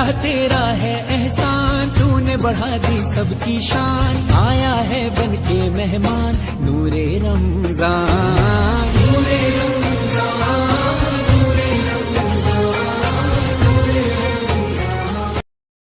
اللہ تیرا ہے احسان، تو نے بڑھا دی سب کی شان، آیا ہے بن کے مہمان نور رمضان، نور رمضان، نور رمضان۔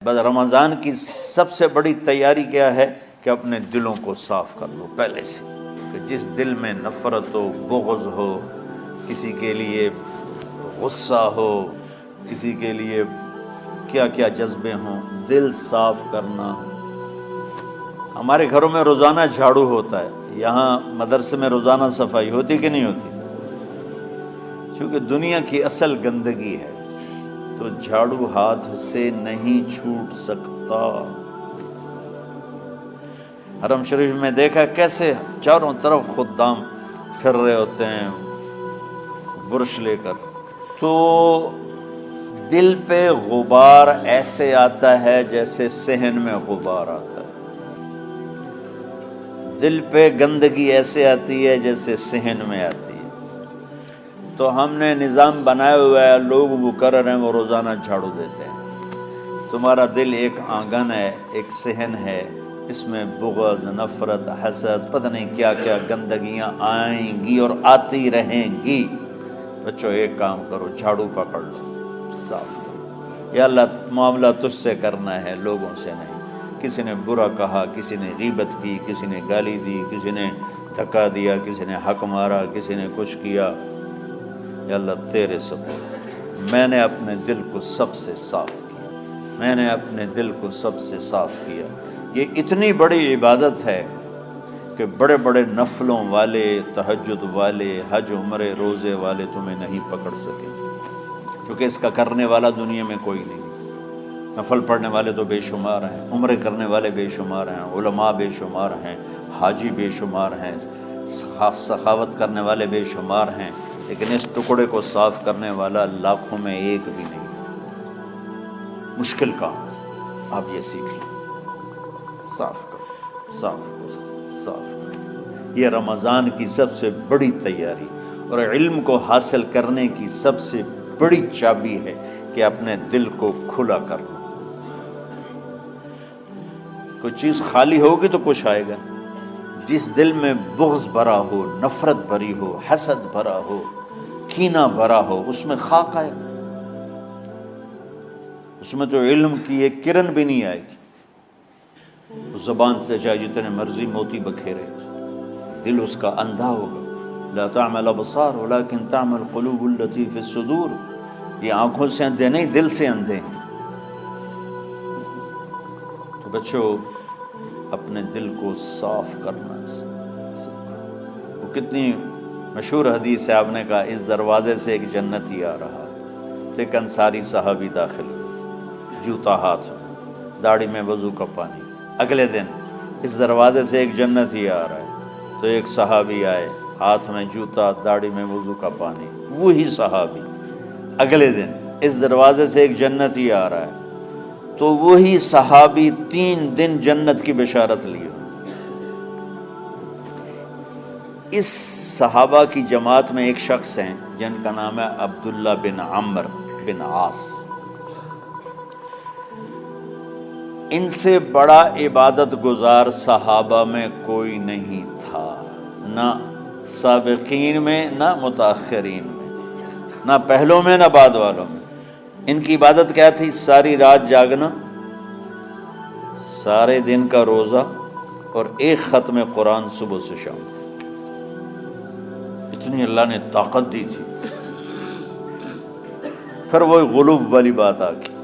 بس رمضان کی سب سے بڑی تیاری کیا ہے کہ اپنے دلوں کو صاف کر لو پہلے سے، کہ جس دل میں نفرت ہو، بغض ہو، کسی کے لیے غصہ ہو، کسی کے لیے کیا کیا جذبے ہوں، دل صاف کرنا۔ ہمارے گھروں میں روزانہ جھاڑو ہوتا ہے، یہاں مدرسے میں روزانہ صفائی ہوتی کہ نہیں ہوتی؟ کیونکہ دنیا کی اصل گندگی ہے تو جھاڑو ہاتھ سے نہیں چھوٹ سکتا۔ حرم شریف میں دیکھا کیسے چاروں طرف خدام پھر رہے ہوتے ہیں برش لے کر، تو دل پہ غبار ایسے آتا ہے جیسے صحن میں غبار آتا ہے، دل پہ گندگی ایسے آتی ہے جیسے صحن میں آتی ہے۔ تو ہم نے نظام بنایا ہوا ہے، لوگ مقرر ہیں وہ روزانہ جھاڑو دیتے ہیں۔ تمہارا دل ایک آنگن ہے، ایک صحن ہے، اس میں بغض، نفرت، حسد، پتہ نہیں کیا کیا گندگیاں آئیں گی اور آتی رہیں گی۔ بچوں ایک کام کرو، جھاڑو پکڑ لو، صاف کرو۔ یا اللہ معاملہ تجھ سے کرنا ہے، لوگوں سے نہیں۔ کسی نے برا کہا، کسی نے غیبت کی، کسی نے گالی دی، کسی نے دھکا دیا، کسی نے حق مارا، کسی نے کچھ کیا، یا اللہ تیرے سپرد میں نے اپنے دل کو سب سے صاف کیا، میں نے اپنے دل کو سب سے صاف کیا۔ یہ اتنی بڑی عبادت ہے کہ بڑے بڑے نفلوں والے، تہجد والے، حج عمرے روزے والے تمہیں نہیں پکڑ سکیں، کیونکہ اس کا کرنے والا دنیا میں کوئی نہیں۔ نفل پڑھنے والے تو بے شمار ہیں، عمرے کرنے والے بے شمار ہیں، علماء بے شمار ہیں، حاجی بے شمار ہیں، سخاوت کرنے والے بے شمار ہیں، لیکن اس ٹکڑے کو صاف کرنے والا لاکھوں میں ایک بھی نہیں۔ مشکل کام، آپ یہ سیکھ لیں، صاف کرو، صاف کرو، صاف کرو۔ یہ رمضان کی سب سے بڑی تیاری اور علم کو حاصل کرنے کی سب سے بڑی چابی ہے کہ اپنے دل کو کھلا کر لو۔ کوئی چیز خالی ہوگی تو کچھ آئے گا۔ جس دل میں بغض بھرا ہو، نفرت بھری ہو، حسد بھرا ہو، کینہ بھرا ہو، اس میں خاک آئے گا، اس میں تو علم کی ایک کرن بھی نہیں آئے گی۔ اس زبان سے چاہے جتنے مرضی موتی بکھیرے، دل اس کا اندھا ہوگا۔ لا تعمى الابصار ولكن تعمى القلوب التي في الصدور۔ یہ آنکھوں سے اندھے نہیں، دل سے اندھے ہیں۔ تو بچوں اپنے دل کو صاف کرنا سیکھو۔ وہ کتنی مشہور حدیث ہے، آپ نے کہا اس دروازے سے ایک جنتی آ رہا ہے، تو ایک انصاری صحابی داخل ہوئے، جوتا ہاتھ میں، داڑھی میں وضو کا پانی۔ اگلے دن اس دروازے سے ایک جنتی آ رہا ہے، تو ایک صحابی آئے، ہاتھ میں جوتا، داڑھی میں وضو کا پانی۔ وہی صحابی اگلے دن اس دروازے سے ایک جنتی آ رہا ہے، تو وہی صحابی 3 دن جنت کی بشارت لیے۔ اس صحابہ کی جماعت میں ایک شخص ہیں جن کا نام ہے عبداللہ بن عمرو بن عاص۔ ان سے بڑا عبادت گزار صحابہ میں کوئی نہیں تھا، نہ سابقین میں، نہ متاخرین میں، نہ پہلوں میں، نہ بعد والوں میں۔ ان کی عبادت کیا تھی؟ ساری رات جاگنا، سارے دن کا روزہ، اور ایک ختم قرآن صبح سے شام۔ اتنی اللہ نے طاقت دی تھی۔ پھر وہ غلوب والی بات آ گئی،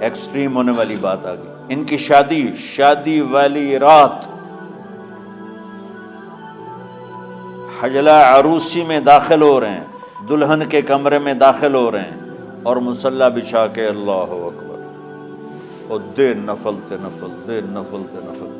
ایکسٹریم ہونے والی بات آ گئی۔ ان کی شادی والی رات حجلہ عروسی میں داخل ہو رہے ہیں، دلہن کے کمرے میں داخل ہو رہے ہیں، اور مصلی بچھا کے اللہ اکبر، اور دیر نفل تے نفل، دیر نفل تے نفل۔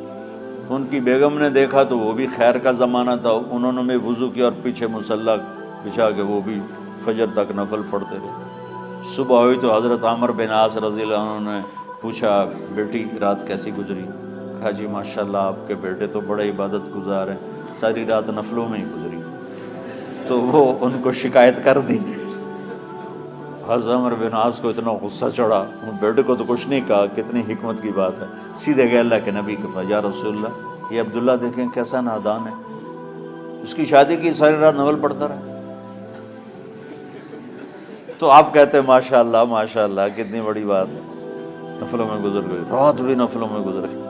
تو ان کی بیگم نے دیکھا تو وہ بھی خیر کا زمانہ تھا، انہوں نے بھی وضو کیا اور پیچھے مصلی بچھا کے وہ بھی فجر تک نفل پڑھتے رہے۔ صبح ہوئی تو حضرت عمرو بن عاص رضی اللہ عنہ نے پوچھا، بیٹی رات کیسی گزری؟ کہا جی ماشاءاللہ آپ کے بیٹے تو بڑے عبادت گزار ہیں، ساری رات نفلوں میں ہی گزری۔ تو وہ ان کو شکایت کر دی۔ حضرت عمرو بن عاص کو اتنا غصہ چڑھا، بیٹے کو تو کچھ نہیں کہا، کتنی حکمت کی بات ہے، سیدھے گئے اللہ کے نبی کے پاس، یا رسول اللہ یہ عبداللہ دیکھیں کیسا نادان ہے، اس کی شادی کی ساری رات ناول پڑھتا رہا۔ تو آپ کہتے ہیں ماشاء اللہ ماشاء اللہ کتنی بڑی بات ہے، نفلوں میں گزر گئی، رات بھی نفلوں میں گزر گئی۔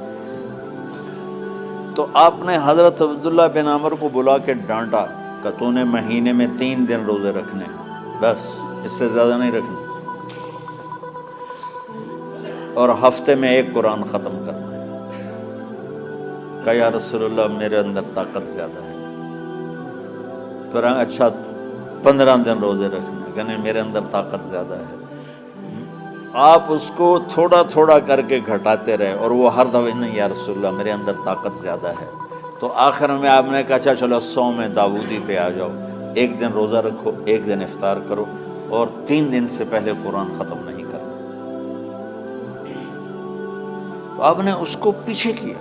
تو آپ نے حضرت عبداللہ بن عمر کو بلا کے ڈانٹا کہ تو نے مہینے میں 3 دن روزے رکھنے ہیں، بس اس سے زیادہ نہیں رکھنے، اور ہفتے میں 1 قرآن ختم کرنا ہے۔ کہا یا رسول اللہ میرے اندر طاقت زیادہ ہے۔ پھر اچھا 15 دن روزے رکھنے، کہ نہیں میرے اندر طاقت زیادہ ہے۔ آپ اس کو تھوڑا تھوڑا کر کے گھٹاتے رہے، اور وہ ہر دفعہ نہیں یا رسول اللہ میرے اندر طاقت زیادہ ہے۔ تو آخر میں آپ نے کہا اچھا چلو صوم داؤدی پہ آ جاؤ، 1 دن روزہ رکھو، 1 دن افطار کرو، اور 3 دن سے پہلے قرآن ختم نہیں کرنا۔ تو آپ نے اس کو پیچھے کیا۔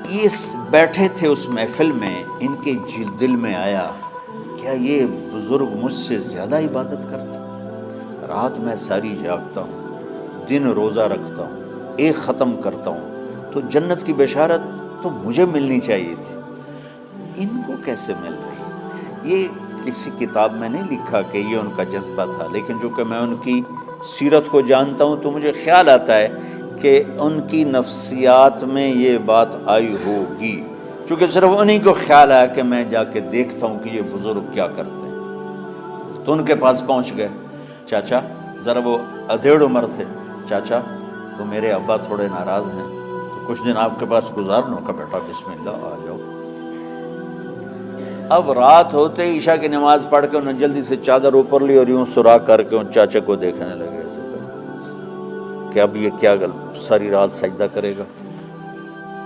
یہ بیٹھے تھے اس محفل میں، ان کے دل میں آیا کیا یہ بزرگ مجھ سے زیادہ عبادت کرتا، رات میں ساری جاگتا ہوں، دن روزہ رکھتا ہوں، 1 ختم کرتا ہوں، تو جنت کی بشارت تو مجھے ملنی چاہیے تھی، ان کو کیسے مل رہی؟ یہ کسی کتاب میں نہیں لکھا کہ یہ ان کا جذبہ تھا، لیکن چونکہ میں ان کی سیرت کو جانتا ہوں تو مجھے خیال آتا ہے کہ ان کی نفسیات میں یہ بات آئی ہوگی، چونکہ صرف انہی کو خیال آیا کہ میں جا کے دیکھتا ہوں کہ یہ بزرگ کیا کرتے ہیں۔ تو ان کے پاس پہنچ گئے، چاچا ذرا، وہ ادھیڑ عمر تھے، چاچا وہ میرے ابا تھوڑے ناراض ہیں، تو کچھ دن آپ کے پاس گزارنا کا، بیٹا بسم اللہ آ جاؤ۔ اب رات ہوتے ہی عشاء کی نماز پڑھ کے انہوں نے جلدی سے چادر اوپر لی اور یوں سراغ کر کے ان چاچے کو دیکھنے لگے کہ اب یہ کیا ساری رات سجدہ کرے گا،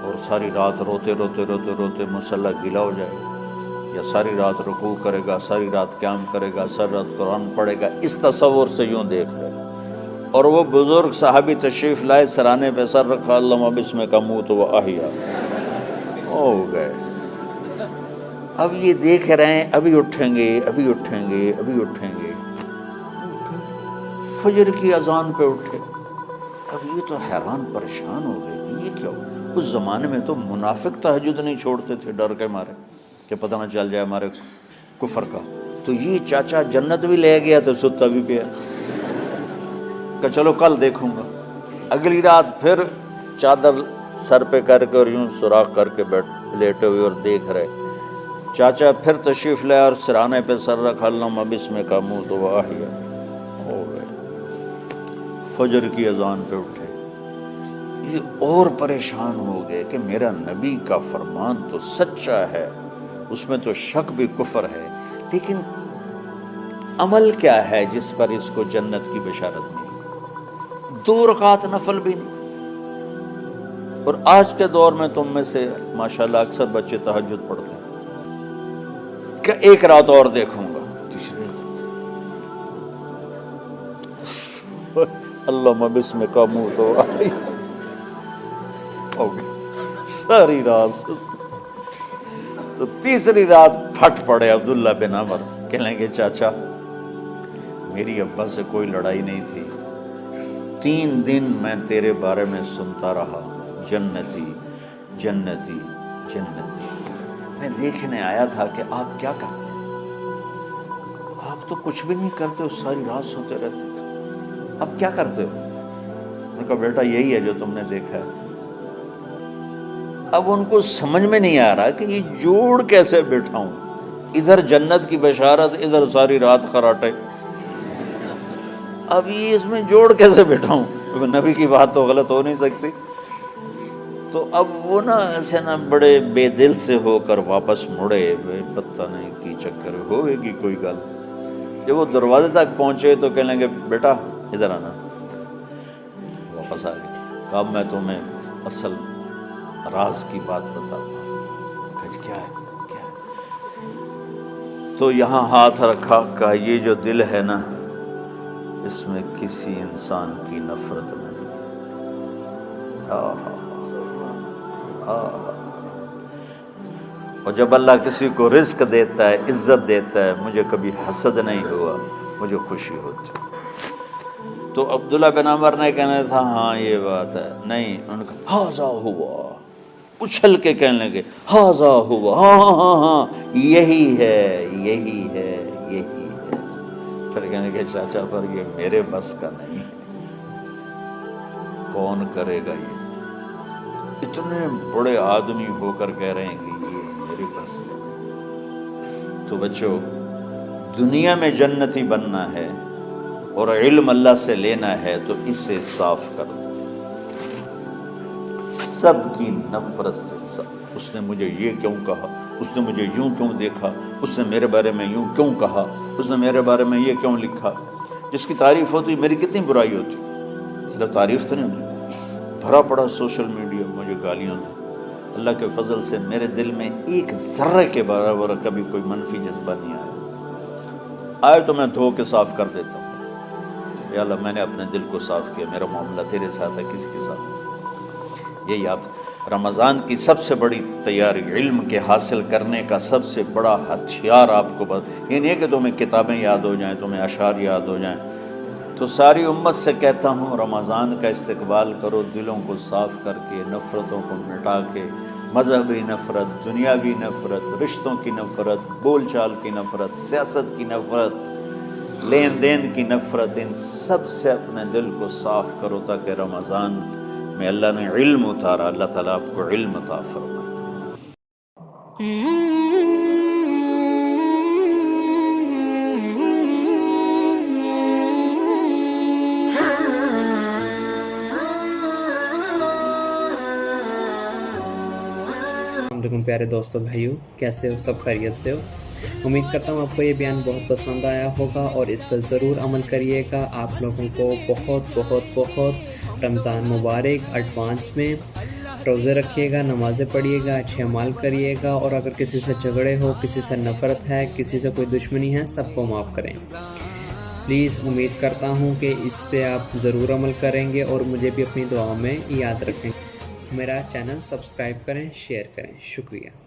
اور ساری رات روتے روتے روتے روتے مصلی گلا ہو جائے گا، یا ساری رات رکوع کرے گا، ساری رات قیام کرے گا، ساری رات قرآن پڑھے گا، اس تصور سے یوں دیکھ رہے۔ اور وہ بزرگ صحابی تشریف لائے، سرانے پہ سر رکھا، اللہم بسمک اموت و احیا، ہو گئے۔ اب یہ دیکھ رہے ہیں ابھی اٹھیں گے، ابھی اٹھیں گے، ابھی اٹھیں گے، فجر کی اذان پہ اٹھے۔ اب یہ تو حیران پریشان ہو گئے کہ یہ کیا ہو۔ اس زمانے میں تو منافق تہجد نہیں چھوڑتے تھے ڈر کے مارے کہ پتہ نہ چل جائے ہمارے کفر کا، تو یہ چاچا جنت بھی لے گیا تو ستا بھی پیا کہ چلو کل دیکھوں گا۔ اگلی رات پھر چادر سر پہ کر کے اور یوں سوراخ کر کے لیٹے ہوئے اور دیکھ رہے۔ چاچا پھر تشریف لے اور سرانے پہ سر رکھا، اللہم بسمک اموت و احیا، ہو گئے۔ فجر کی اذان پہ اٹھے، یہ اور پریشان ہو گئے کہ میرا نبی کا فرمان تو سچا ہے، اس میں تو شک بھی کفر ہے، لیکن عمل کیا ہے جس پر اس کو جنت کی بشارت ملی؟ 2 رکعت نفل بھی نہیں۔ اور آج کے دور میں تم میں سے ماشاءاللہ اکثر بچے تہجد پڑھتے ہیں کہ 1 رات اور دیکھوں گا، تیسری اللہم بسمک اموت و احیا، ہو گئی ساری رات۔ تو تیسری رات پھٹ پڑے عبداللہ بن عمر، کہنے لگے چاچا میری ابا سے کوئی لڑائی نہیں تھی، 3 دن میں تیرے بارے میں سنتا رہا، جنتی جنتی جنتی، میں دیکھنے آیا تھا کہ آپ کیا کرتے ہیں، آپ تو کچھ بھی نہیں کرتے ہو، ساری رات سوتے رہتے، اب کیا کرتے ہو؟ میں نے کہا بیٹا یہی ہے جو تم نے دیکھا ہے۔ اب ان کو سمجھ میں نہیں آ رہا کہ یہ جوڑ کیسے بٹھاؤں، ادھر جنت کی بشارت، ادھر ساری رات خراٹے، اب یہ اس میں جوڑ کیسے بٹھاؤں، نبی کی بات تو غلط ہو نہیں سکتی۔ تو اب وہ نا ایسے نا بڑے بے دل سے ہو کر واپس مڑے، پتہ نہیں کی چکر ہوئے گی کوئی گل۔ جب وہ دروازے تک پہنچے تو کہنے لگے بیٹا ادھر آنا، واپس آ گئے۔ کہا میں تمہیں اصل راز کی بات بتاتا ہوں۔ کہا کیا ہے کیا ہے؟ تو یہاں ہاتھ رکھا، کہا یہ جو دل ہے نا اس میں کسی انسان کی نفرت نہیں۔ اور جب اللہ کسی کو رزق دیتا ہے، عزت دیتا ہے، مجھے کبھی حسد نہیں ہوا، مجھے خوشی ہوتی۔ تو عبداللہ بن عمر نے کہنا تھا ہاں یہ بات ہے، نہیں، ان کا ہاذا ہوا، اچھل کے کہنے لگے ہاذا ہوا، ہاں ہاں ہاں ہاں یہی ہے، یہی ہے، یہی ہے۔ پھر کہنے کہ چاچا پر یہ میرے بس کا نہیں ہے، کون کرے گا یہ؟ اتنے بڑے آدمی ہو کر کہہ رہے ہیں کہ یہ میرے بس کا نہیں۔ تو بچوں، دنیا میں جنتی بننا ہے اور علم اللہ سے لینا ہے تو اسے صاف کر دو، سب کی نفرت سے۔ سب، اس نے مجھے یہ کیوں کہا، اس نے مجھے یوں کیوں دیکھا، اس نے میرے بارے میں یوں کیوں کہا، اس نے میرے بارے میں یہ کیوں لکھا۔ جس کی تعریف ہوتی میری کتنی برائی ہوتی، صرف تعریف تو نہیں ہوتی، بھرا پڑا سوشل میڈیا مجھے گالیاں دے۔ اللہ کے فضل سے میرے دل میں ایک ذرے کے برابر کبھی کوئی منفی جذبہ نہیں آیا تو میں دھو کے صاف کر دیتا ہوں۔ یا اللہ، میں نے اپنے دل کو صاف کیا، میرا معاملہ تیرے ساتھ ہے، کسی کے ساتھ نہیں۔ یہی آپ رمضان کی سب سے بڑی تیاری، علم کے حاصل کرنے کا سب سے بڑا ہتھیار آپ کو یہ نہیں ہے کہ تمہیں کتابیں یاد ہو جائیں، تمہیں اشعار یاد ہو جائیں۔ تو ساری امت سے کہتا ہوں رمضان کا استقبال کرو، دلوں کو صاف کر کے، نفرتوں کو مٹا کے، مذہبی نفرت، دنیاوی نفرت، رشتوں کی نفرت، بول چال کی نفرت، سیاست کی نفرت، لین دین کی نفرت، ان سب سے اپنے دل کو صاف کرو تاکہ رمضان میں اللہ نے علم اتارا، اللہ تعالیٰ آپ کو علم عطا فرمائے۔ السلام پیارے دوستوں، بھائیوں، کیسے ہو؟ سب خیریت سے ہو؟ امید کرتا ہوں آپ کو یہ بیان بہت پسند آیا ہوگا اور اس پر ضرور عمل کریے گا۔ آپ لوگوں کو بہت بہت بہت رمضان مبارک۔ ایڈوانس میں روزے رکھیے گا، نمازیں پڑھیے گا، اچھے اعمال کریے گا، اور اگر کسی سے جھگڑے ہو، کسی سے نفرت ہے، کسی سے کوئی دشمنی ہے، سب کو معاف کریں پلیز۔ امید کرتا ہوں کہ اس پہ آپ ضرور عمل کریں گے اور مجھے بھی اپنی دعاؤں میں یاد رکھیں۔ میرا چینل سبسکرائب کریں، شیئر کریں، شکریہ۔